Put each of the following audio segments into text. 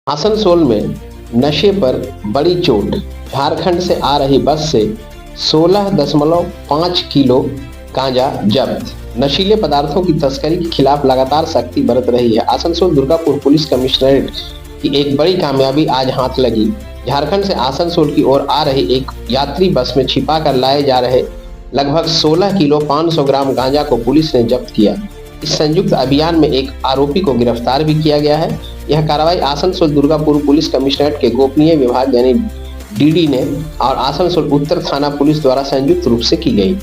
आसनसोल में नशे पर बड़ी चोट। झारखंड से आ रही बस से 16.5 किलो गांजा जब्त। नशीले पदार्थों की तस्करी के खिलाफ लगातार सख्ती बरत रही है। आसनसोल दुर्गापुर पुलिस कमिश्नरेट की एक बड़ी कामयाबी आज हाथ लगी। झारखंड से आसनसोल की ओर आ रही एक यात्री बस में छिपा कर लाए जा रहे लगभग 16 किलो 500 ग्राम गांजा को पुलिस ने जब्त किया। इस संयुक्त अभियान में एक आरोपी को गिरफ्तार भी किया गया है। यह कार्रवाई आसनसोल दुर्गापुर पुलिस कमिश्नरेट के गोपनीय विभाग यानी डीडी ने और आसनसोल उत्तर थाना पुलिस द्वारा संयुक्त रूप से की गई।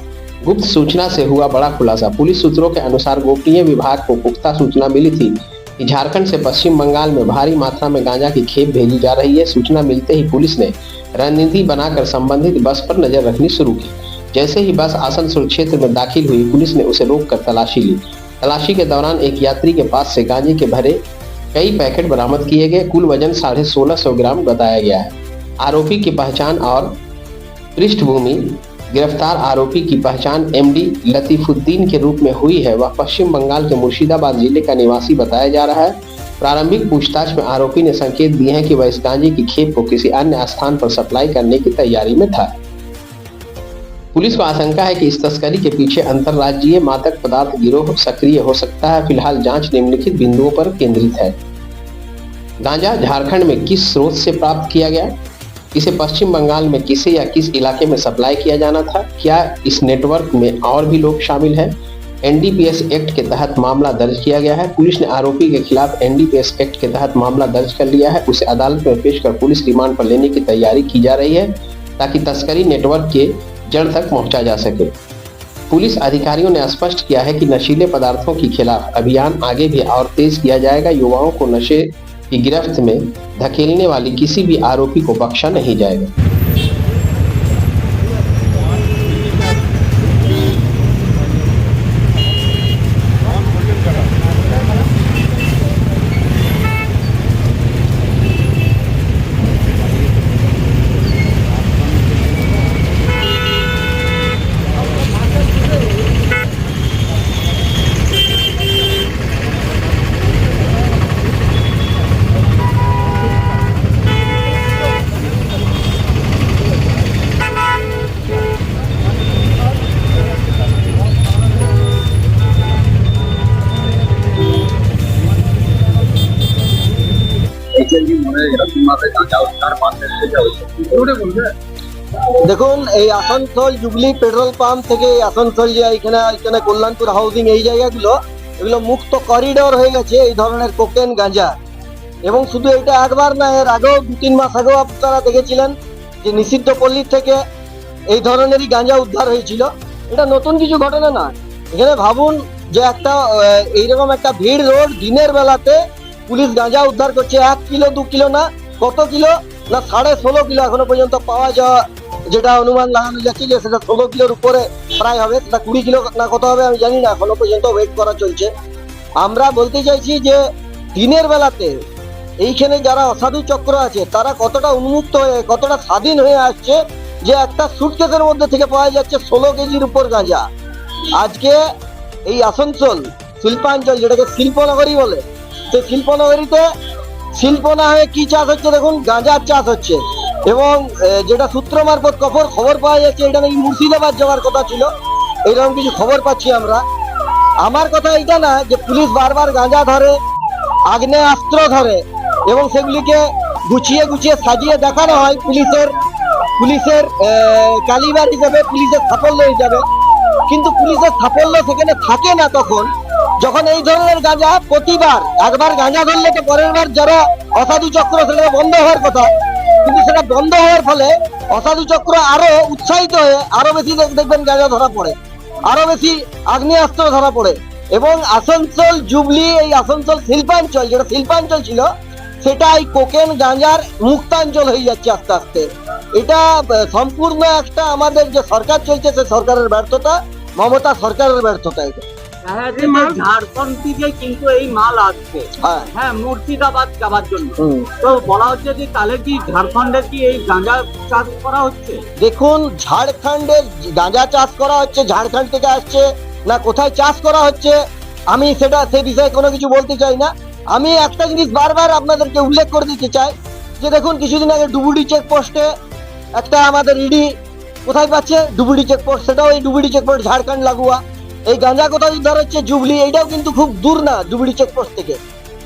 गुप्त सूचना से हुआ बड़ा खुलासा। पुलिस सूत्रों के अनुसार गोपनीय विभाग को पुख्ता सूचना मिली थी कि झारखंड से पश्चिम बंगाल में भारी मात्रा में गांजा की खेप भेजी जा रही है। सूचना मिलते ही पुलिस ने रणनीति बनाकर संबंधित बस पर नजर रखनी शुरू की। जैसे ही बस आसनसोल क्षेत्र में दाखिल हुई, पुलिस ने उसे रोककर तलाशी ली। तलाशी के दौरान एक यात्री के पास से गांजे के भरे कई पैकेट बरामद किए गए। कुल वजन 1650 ग्राम बताया गया है। आरोपी की पहचान और पृष्ठभूमि। गिरफ्तार आरोपी की पहचान एमडी लतीफुद्दीन के रूप में हुई है। वह पश्चिम बंगाल के मुर्शिदाबाद जिले का निवासी बताया जा रहा है। प्रारंभिक पूछताछ में आरोपी ने संकेत दिए हैं कि वह इस गांजे की खेप को किसी अन्य स्थान पर सप्लाई करने की तैयारी में था। पुलिस को आशंका है कि इस तस्करी के पीछे अंतर्राज्यीय मादक पदार्थ गिरोह सक्रिय हो सकता है। फिलहाल जांच निम्नलिखित बिंदुओं पर केंद्रित है। गांजा झारखंड में किस स्रोत से प्राप्त किया गया? इसे पश्चिम बंगाल में किसे या किस इलाके में सप्लाई किया जाना था? क्या इस नेटवर्क में और भी लोग शामिल हैं? एनडीपीएस एक्ट के तहत मामला दर्ज किया गया है। पुलिस ने आरोपी के खिलाफ एनडीपीएस एक्ट के तहत मामला दर्ज कर लिया है। उसे अदालत में पेश कर पुलिस रिमांड पर लेने की तैयारी की जा रही है ताकि तस्करी नेटवर्क के जड़ तक पहुंचा जा सके। पुलिस अधिकारियों ने स्पष्ट किया है कि नशीले पदार्थों के खिलाफ अभियान आगे भी और तेज किया जाएगा। युवाओं को नशे की गिरफ्त में धकेलने वाली किसी भी आरोपी को बख्शा नहीं जाएगा। দেখুন, এই আসানসোল জুবলি পেট্রোল পাম্প থেকে আসানসোল যে এখানে কল্যাণপুর হাউজিং এই জায়গাগুলো এগুলো মুক্ত করিডোর হয়ে গেছে এই ধরনের কোকেন গাঁজা। এবং শুধু এটা একবার না, এর আগেও 2-3 মাস আগেও আপনারা দেখেছিলেন যে নিষিদ্ধ পল্লী থেকে এই ধরনেরই গাঁজা উদ্ধার হয়েছিল। এটা নতুন কিছু ঘটনা না। এখানে ভাবুন যে একটা এইরকম একটা ভিড় রোড, দিনের বেলাতে পুলিশ গাঁজা উদ্ধার করছে। 1 কিলো 2 কিলো না, কত কিলো না 16.5 কিলো এখনো পর্যন্ত পাওয়া যাওয়া, যেটা অনুমান লাগানো যাচ্ছে যে সেটা 16 কিলোর উপরে প্রায় হবে। সেটা 20 কিলো না কত হবে আমি জানি না, এখনো পর্যন্ত ওয়েট করা চলছে। আমরা বলতে চাইছি যে দিনের বেলাতে এইখানে যারা অসাধু চক্র আছে তারা কতটা উন্মুক্ত হয়ে, কতটা স্বাধীন হয়ে আসছে যে একটা সুটকেসের মধ্যে থেকে পাওয়া যাচ্ছে 16 কেজির উপর গাঁজা। আজকে এই আসানসোল শিল্পাঞ্চল, যেটাকে শিল্পনগরী বলে, সেই শিল্পনগরীতে শিল্প না হয়ে কি চাষ হচ্ছে দেখুন, গাঁজার চাষ হচ্ছে। এবং যেটা সূত্র মারফত খবর পাওয়া যাচ্ছে এটা নাকি মুর্শিদাবাদ যাওয়ার কথা ছিল, এইরকম কিছু খবর পাচ্ছি আমরা। আমার কথা এটা না যে পুলিশ বারবার গাঁজা ধরে, আগ্নেয়াস্ত্র ধরে এবং সেগুলিকে গুছিয়ে সাজিয়ে দেখানো হয় পুলিশের ক্যালিবার হিসেবে, পুলিশের সাফল্য হিসাবে। কিন্তু পুলিশের সাফল্য সেখানে থাকে না তখন যখন এই ধরনের গাঁজা প্রতিবার, একবার গাঁজা ধরলে তো পরের বার যারা অসাধু চক্র সেটা বন্ধ হওয়ার কথা, কিন্তু সেটা বন্ধ হওয়ার ফলে অসাধু চক্র আরো উৎসাহিত হয়ে আরো বেশি দেখবেন গাঁজা ধরা পড়ে, আরো বেশি আগ্নেয়াস্ত্র ধরা পড়ে। এবং আসানসোল জুবলি, এই আসানসোল শিল্পাঞ্চল, যেটা শিল্পাঞ্চল ছিল সেটা এই কোকেন গাঁজার মুক্তাঞ্চল হয়ে যাচ্ছে আস্তে আস্তে। এটা সম্পূর্ণ একটা আমাদের যে সরকার চলছে সে সরকারের ব্যর্থতা, মমতা সরকারের ব্যর্থতা। এটা ঝাড়খণ্ড থেকে কিন্তু এই মাল আসছে, হ্যাঁ, মুর্শিদাবাদ যাবার জন্য। তো বলা হচ্ছে যে তাহলে কি ঝাড়খণ্ডের কি এই গাঁজা চাষ করা হচ্ছে? দেখুন, ঝাড়খণ্ডের গাঁজা চাষ করা হচ্ছে, ঝাড়খণ্ড থেকে আসছে না কোথায় চাষ করা হচ্ছে আমি সে বিষয়ে কোনো কিছু বলতে চাই না। আমি একটা জিনিস বারবার আপনাদেরকে উল্লেখ করে দিতে চাই যে দেখুন কিছুদিন আগে ডুবুরি চেকপোস্টে একটা আমাদের ইডি কোথায় পাচ্ছে ডুবুরি চেকপোস্ট, সেটাও এই ডুবুরি চেকপোস্ট ঝাড়খণ্ড লাগোয়া। এই গাঁজা কোথায় উদ্ধার হচ্ছে জুবলি, এইটাও কিন্তু খুব দূর না ডুবুরি চেকপোস্ট থেকে।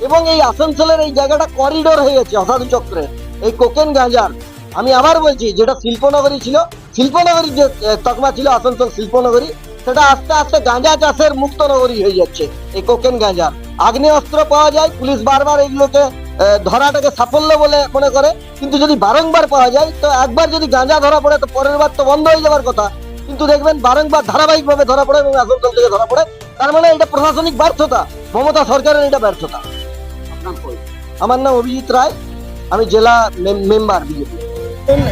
এবং এই আসানসোলের এই জায়গাটা করিডোর হয়ে গেছে অসাধু চক্রের এই কোকেন গাঁজার। আমি আবার বলছি, যেটা শিল্পনগরী ছিল, শিল্পনগরীর যে তকমা ছিল আসানসোল শিল্পনগরী, সেটা আস্তে আস্তে গাঁজা চাষের মুক্ত নগরী হয়ে যাচ্ছে এই কোকেন গাঁজার। আগ্নেয় অস্ত্র পাওয়া যায়, পুলিশ বারবার এইগুলোকে ধরাটাকে সাফল্য বলে মনে করে, কিন্তু যদি বারংবার পাওয়া যায় তো একবার যদি গাঁজা ধরা পড়ে তো পরের বার তো বন্ধ হয়ে যাওয়ার কথা, কিন্তু দেখবেন বারংবার ধারাবাহিকভাবে ধরা পড়ে এবং আসানসোল থেকে ধরা পড়ে। তার মানে এটা প্রশাসনিক ব্যর্থতা, মমতা সরকারের এটা ব্যর্থতা। আমার নাম অভিজিৎ রায়, আমি জেলা মেম্বার বিজেপি।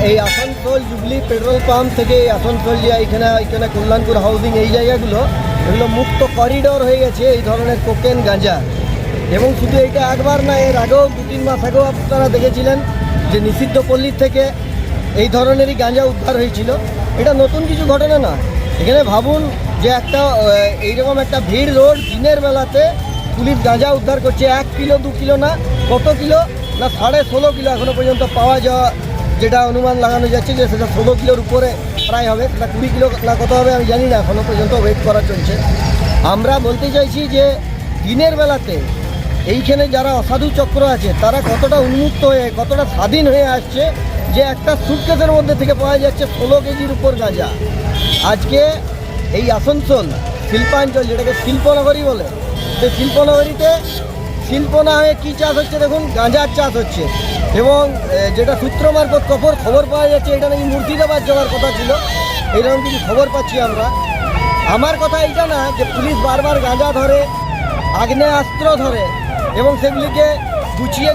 এই আসানসোল জুবলি পেট্রোল পাম্প থেকে আসানসোল যে এখানে কল্যাণপুর হাউজিং এই জায়গাগুলো, এগুলো মুক্ত করিডোর হয়ে গেছে এই ধরনের কোকেন গাঁজা। এবং শুধু এটা একবার না, এর আগেও 2-3 মাস আগেও আপনারা দেখেছিলেন যে নিষিদ্ধ পল্লীর থেকে এই ধরনেরই গাঁজা উদ্ধার হয়েছিল। এটা নতুন কিছু ঘটনা না। এখানে ভাবুন যে একটা এইরকম একটা ভিড় রোড, দিনের বেলাতে পুলিশ গাঁজা উদ্ধার করছে 1 কিলো 2 কিলো না, কত কিলো না 16.5 কিলো এখনো পর্যন্ত পাওয়া যাওয়া, যেটা অনুমান লাগানো যাচ্ছে যে সেটা 16 কিলোর উপরে প্রায় হবে, সেটা 20 কিলো না কত হবে আমি জানি না, এখনো পর্যন্ত ওয়েট করা চলছে। আমরা বলতে চাইছি যে দিনের বেলাতে এইখানে যারা অসাধু চক্র আছে তারা কতটা উন্মুক্ত হয়ে, কতটা স্বাধীন হয়ে আসছে, যে একটা সুটকেসের মধ্যে থেকে পাওয়া যাচ্ছে 16 কেজির উপর গাঁজা। আজকে এই আসানসোল শিল্পাঞ্চল, যেটাকে শিল্পনগরী বলে, সেই শিল্পনগরীতে শিল্প না হয়ে কী চাষ হচ্ছে দেখুন, গাঁজার চাষ হচ্ছে। এবং যেটা সূত্র মারফত খবর পাওয়া যাচ্ছে, এটা নাকি মুর্শিদাবাদ যাওয়ার কথা ছিল, এইরকম কিছু খবর পাচ্ছি আমরা। আমার কথা এইটা না যে পুলিশ বারবার গাঁজা ধরে, আগ্নেয়াস্ত্র ধরে এবং সেগুলিকে গুছিয়ে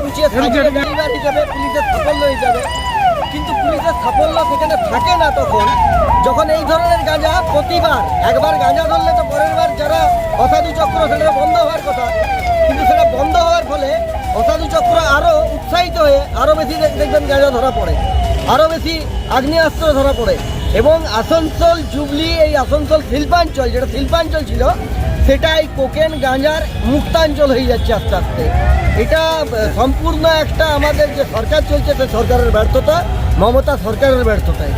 ডেলিভার হিসাবে পুলিশের সাফল্য হিসাবে, কিন্তু পুলিশের সাফল্য সেখানে থাকে না তখন যখন এই ধরনের গাঁজা প্রতিবার, একবার গাঁজা ধরলে তো পরের বার যারা অসাধু চক্র সেটা বন্ধ হওয়ার কথা, কিন্তু সেটা বন্ধ হওয়ার ফলে অসাধু চক্র আরও উৎসাহিত হয়ে আরও বেশি দেখবেন গাঁজা ধরা পড়ে, আরও বেশি আগ্নেয়াস্ত্র ধরা পড়ে। এবং আসানসোল জুবলি, এই আসানসোল শিল্পাঞ্চল, যেটা শিল্পাঞ্চল ছিল, সেটা এই কোকেন গাঁজার মুক্তাঞ্চল হয়ে যাচ্ছে আস্তে আস্তে। এটা সম্পূর্ণ একটা আমাদের যে সরকার চলছে সে সরকারের ব্যর্থতা, মমতা সরকারের ব্যর্থতায়।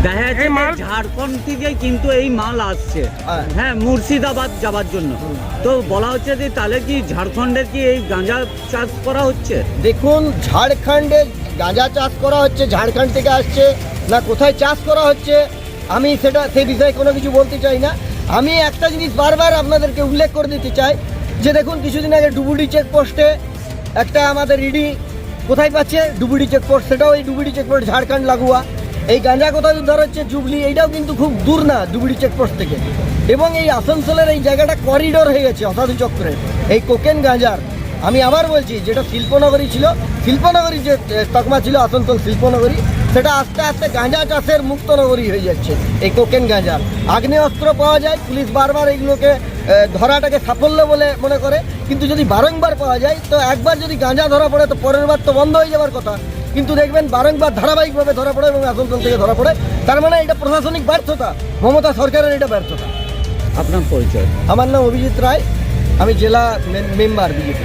দেখা যাচ্ছে ঝাড়খণ্ড থেকে কিন্তু এই মাল আসছে, হ্যাঁ, মুর্শিদাবাদ যাবার জন্য। তো বলা হচ্ছে যে তাহলে কি ঝাড়খণ্ডের কি এই গাঁজা চাষ করা হচ্ছে? দেখুন, ঝাড়খণ্ডে গাঁজা চাষ করা হচ্ছে, ঝাড়খণ্ড থেকে আসছে না কোথায় চাষ করা হচ্ছে আমি সেই বিষয়ে কোনো কিছু বলতে চাই না। আমি একটা জিনিস বারবার আপনাদেরকে উল্লেখ করে দিতে চাই যে দেখুন কিছুদিন আগে ডুবুরি চেকপোস্টে একটা আমাদের ইডি কোথায় পাচ্ছে ডুবুরি চেকপোস্ট, সেটাও এই ডুবুরি চেকপোস্ট ঝাড়খণ্ড লাগোয়া। এই গাঁজা কোথায় উদ্ধার হচ্ছে জুবলি, এইটাও কিন্তু খুব দূর না ডুবুরি চেকপোস্ট থেকে। এবং এই আসানসোলের এই জায়গাটা করিডোর হয়ে গেছে অসাধু চক্রের এই কোকেন গাঁজার। আমি আবার বলছি, যেটা শিল্পনগরী ছিল, শিল্পনগরীর যে তকমা ছিল আসানসোল শিল্পনগরী, সেটা আস্তে আস্তে গাঁজা চাষের মুক্ত নগরী হয়ে যাচ্ছে এই কোকেন গাঁজার। আগ্নেয় অস্ত্র পাওয়া যায়, পুলিশ বারবার এইগুলোকে ধরাটাকে সাফল্য বলে মনে করে, কিন্তু যদি বারংবার পাওয়া যায় তো একবার যদি গাঁজা ধরা পড়ে তো পরের বার তো বন্ধ হয়ে যাওয়ার কথা, কিন্তু দেখবেন বারংবার ধারাবাহিকভাবে ধরা পড়ে এবং আসানসোল থেকে ধরা পড়ে। তার মানে এটা প্রশাসনিক ব্যর্থতা, মমতা সরকারের এটা ব্যর্থতা। আপনার পরিচয়? আমার নাম অভিজিৎ রায়, আমি জেলা মেম্বার বিজেপি।